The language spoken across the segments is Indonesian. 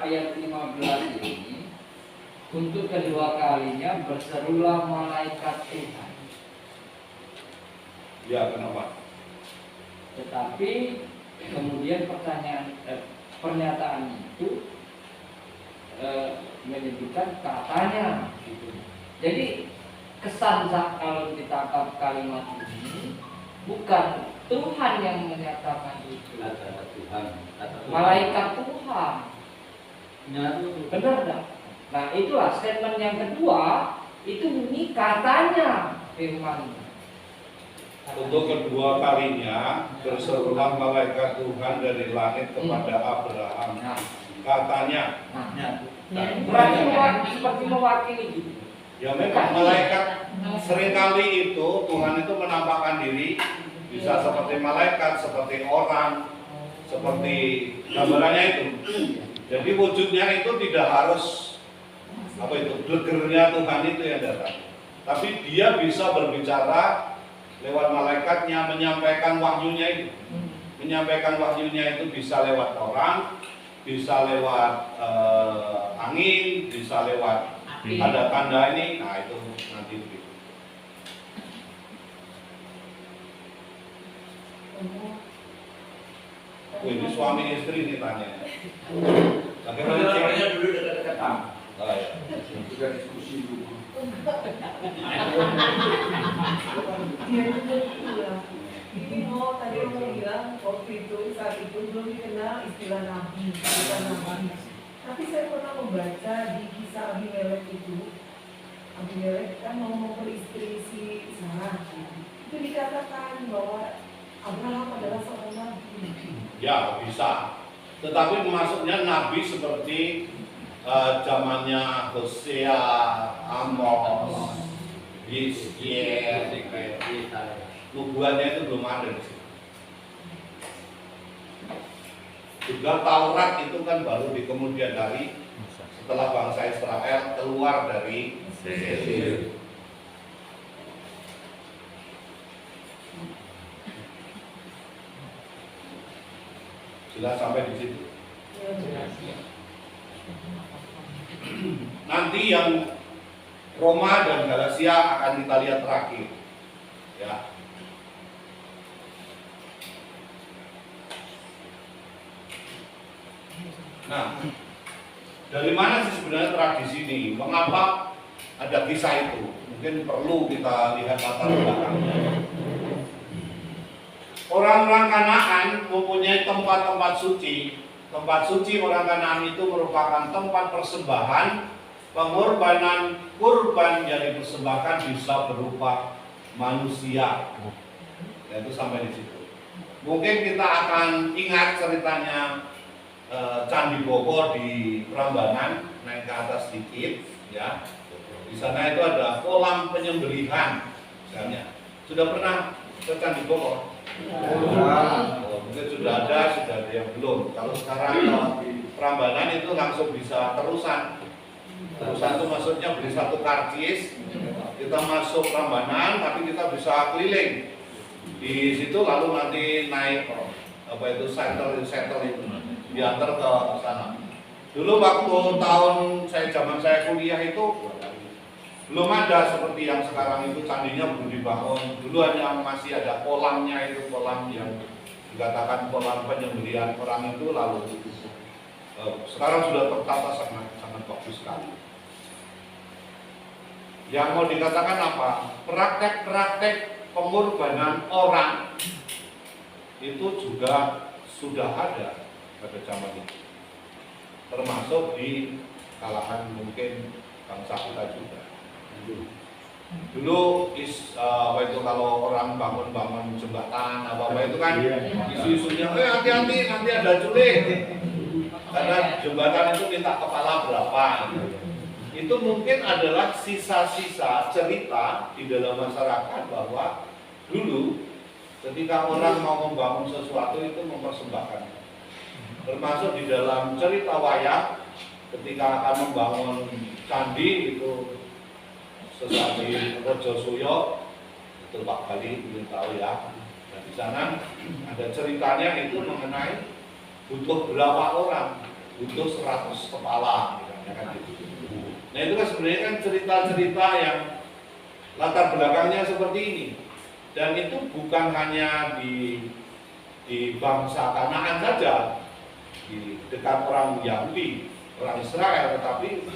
ayat 15 ini, untuk kedua kalinya berserulah malaikat Tuhan. Ya, kenapa? Tetapi kemudian pernyataan itu menyebutkan katanya gitu. Jadi kesan kalau ditangkap kalimat ini bukan Tuhan yang menyatakan itu, malaikat Tuhan. Benar enggak? Nah itulah statement yang kedua, itu ini katanya firman. Untuk kedua kalinya berserulah malaikat Tuhan dari langit kepada Abraham. Katanya. Berarti seperti mewakili gitu. Ya memang malaikat seringkali itu Tuhan itu menampakkan diri bisa seperti malaikat, seperti orang, seperti gambarannya itu. Jadi wujudnya itu tidak harus blegernya Tuhan itu yang datang. Tapi dia bisa berbicara lewat malaikatnya, menyampaikan wahyunya itu. Menyampaikan wahyunya itu bisa lewat orang, bisa lewat angin, bisa lewat tanda-tanda ini. Nah itu nanti begitu. Ini suami istri nih tanya. Bagaimana dulu dekat-dekatan? Oh ya. Sudah diskusi dulu. Ini tadi mau bilang waktu itu saat itu belum dikenal istilah nabi, bukan nabi. Tapi saya pernah membaca di kisah Abimelek itu, Abimelek kan mau beristri si Sarah. Itu dikatakan bahwa Abraham adalah seorang nabi. Ya bisa. Tetapi maksudnya nabi seperti zamannya Hosea, Amos, Hizkiel, nubuatnya itu belum ada di situ. Juga Taurat itu kan baru di kemudian hari setelah bangsa Israel keluar dari Mesir. Jelas sampai di situ. Nanti yang Roma dan Galatia akan kita lihat terakhir. Ya. Nah, dari mana sih sebenarnya tradisi ini? Mengapa ada kisah itu? Mungkin perlu kita lihat latar belakangnya. Orang-orang Kanaan mempunyai tempat-tempat suci. Tempat suci orang Kanaan itu merupakan tempat persembahan, pengorbanan, kurban yang dipersembahkan bisa berupa manusia. Dan itu sampai di situ. Mungkin kita akan ingat ceritanya Candi Bogor di Prambanan, naik ke atas sedikit, ya. Di sana itu ada kolam penyembelihan, misalnya. Sudah pernah ke Candi Bogor? Mungkin sudah ada yang belum. Kalau sekarang di Prambanan itu langsung bisa terusan. Terusan itu maksudnya beli satu karcis, kita masuk Prambanan, tapi kita bisa keliling. Di situ lalu nanti naik shuttle itu diantar ke sana. Dulu waktu zaman saya kuliah itu belum ada seperti yang sekarang itu candinya belum dibangun. Dulu hanya masih ada kolamnya, itu kolam yang dikatakan kolam penyembelihan orang itu, lalu sekarang sudah tertata sangat bagus sekali. Yang mau dikatakan apa? Praktek-praktek pengorbanan orang itu juga sudah ada pada zaman itu, termasuk di kalangan mungkin bangsa kita juga. Dulu kalau orang bangun jembatan apa itu kan isu-isunya, hati-hati nanti ada culik, karena jembatan itu minta kepala berapa. Itu mungkin adalah sisa-sisa cerita di dalam masyarakat bahwa dulu ketika orang mau membangun sesuatu itu mempersembahkan. Termasuk di dalam cerita wayang ketika akan membangun candi itu sesati Rojo Suyo, itu Pak Bali belum tahu ya. Dan di sana ada ceritanya itu mengenai butuh berapa orang butuh 100 kepala, misalnya kan gitu. Nah itu kan sebenarnya kan cerita-cerita yang latar belakangnya seperti ini. Dan itu bukan hanya di bangsa Kanaan saja, di dekat orang Yahudi, orang Israel, tetapi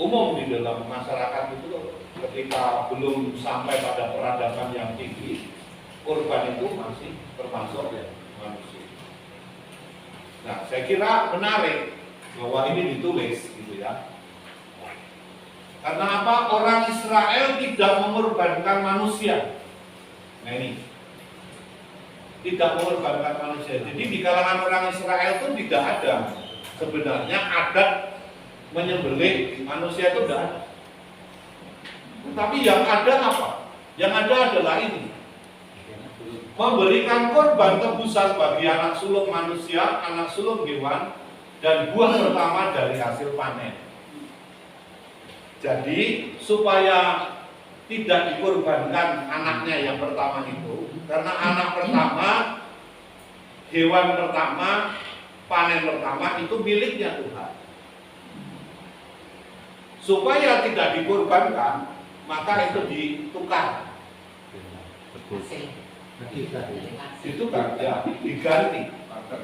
umum di dalam masyarakat itu ketika belum sampai pada peradaban yang tinggi, korban itu masih termasuk manusia. Nah, saya kira menarik bahwa ini ditulis gitu ya. Karena apa? Orang Israel tidak mengorbankan manusia. Nah ini tidak mengorbankan manusia. Jadi di kalangan orang Israel itu tidak ada sebenarnya adat menyembelih manusia itu tidak ada. Tetapi yang ada apa? Yang ada adalah ini, memberikan korban tebusan bagi anak sulung manusia, anak sulung hewan, dan buah pertama dari hasil panen. Jadi supaya tidak dikorbankan anaknya yang pertama itu, karena anak pertama, hewan pertama, panen pertama itu miliknya Tuhan. Supaya tidak dikorbankan, maka itu ditukar. Ditukar, ya, diganti.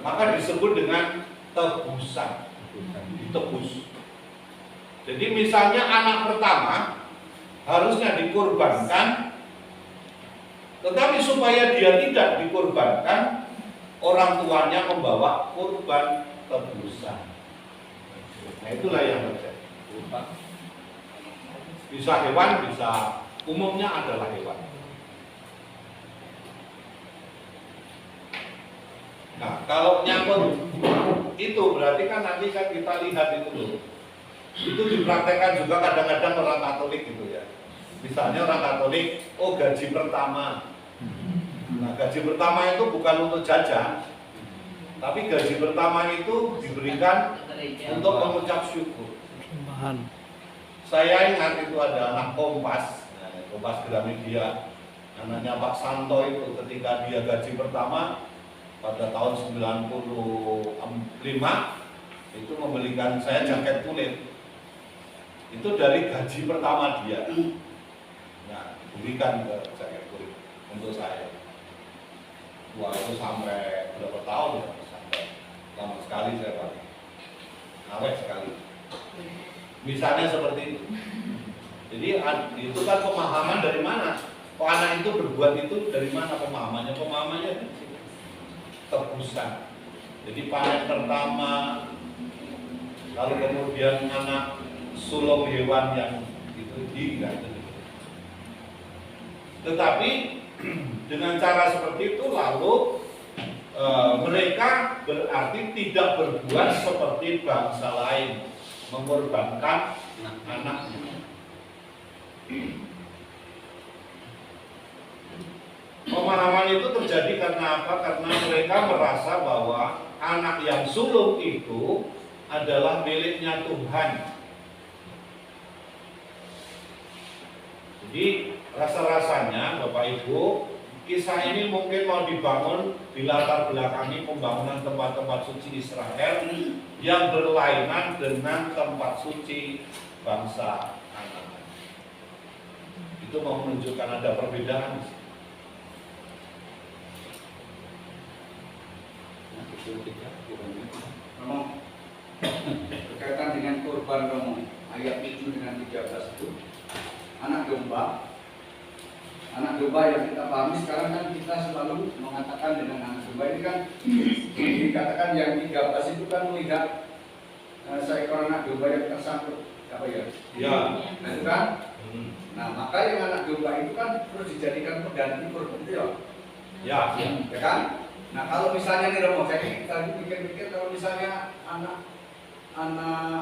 Maka disebut dengan tebusan. Ditebus. Jadi misalnya anak pertama harusnya dikorbankan, tetapi supaya dia tidak dikorbankan, orang tuanya membawa korban tebusan. Nah itulah yang terjadi. Bisa hewan, bisa umumnya adalah hewan. Nah kalau nyangkut itu berarti kan nanti kan kita lihat itu dulu. Itu dipraktekkan juga kadang-kadang orang Katolik gitu ya. Misalnya orang Katolik, oh gaji pertama. Nah gaji pertama itu bukan untuk jajan, tapi gaji pertama itu diberikan untuk mengucap syukur. Saya ingat itu ada anak Kompas, Kompas Gramedia, anaknya Pak Santo itu ketika dia gaji pertama pada tahun 95 itu membelikan saya jaket kulit. Itu dari gaji pertama dia. Nah, diberikan ke jaket kulit untuk saya. Wah itu sampai berapa tahun ya? Sampai lama sekali saya pakai. Awet sekali. Misalnya seperti itu. Jadi itu kan pemahaman dari mana? Kok anak itu berbuat itu dari mana pemahamannya? Pemahamannya tebusan. Jadi panen pertama, lalu kemudian anak sulung hewan yang itu diganti. Tetapi dengan cara seperti itu lalu mereka berarti tidak berbuat seperti bangsa lain, mengorbankan anaknya. Pemahaman itu terjadi karena apa? Karena mereka merasa bahwa anak yang sulung itu adalah miliknya Tuhan. Jadi rasa-rasanya Bapak Ibu, kisah ini mungkin mau dibangun di latar belakangi pembangunan tempat-tempat suci Israel yang berlainan dengan tempat suci bangsa Kanaan. Itu mau menunjukkan ada perbedaan. Memang berkaitan dengan korban kamu ayat 7 dengan 13 itu anak domba yang kita pahami sekarang kan kita selalu mengatakan dengan anak domba ini kan dikatakan yang 13 itu kan melihat seekor anak domba yang tersangkut apa ya? Ya. Nah itu kan. Nah maka yang anak domba itu kan terus dijadikan pengganti korban itu ya. Ya. Ya kan? Nah kalau misalnya nih Romo, saya tadi pikir-pikir kalau misalnya anak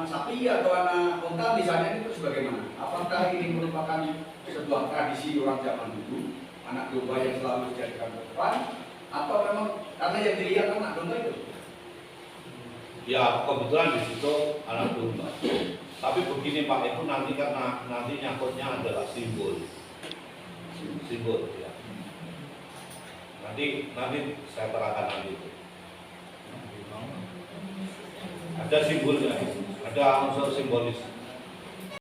sapi atau anak unta misalnya itu bagaimana? Apakah ini merupakan sebuah tradisi orang zaman dulu, anak domba yang selalu dijadikan korban, atau memang karena yang dilihat anak domba itu? Ya kebetulan di situ anak domba. Tapi begini Pak, itu nanti karena nanti nyangkutnya adalah simbol ya. Nanti saya terangkan nanti itu. Ada simbolnya, ada unsur simbolis.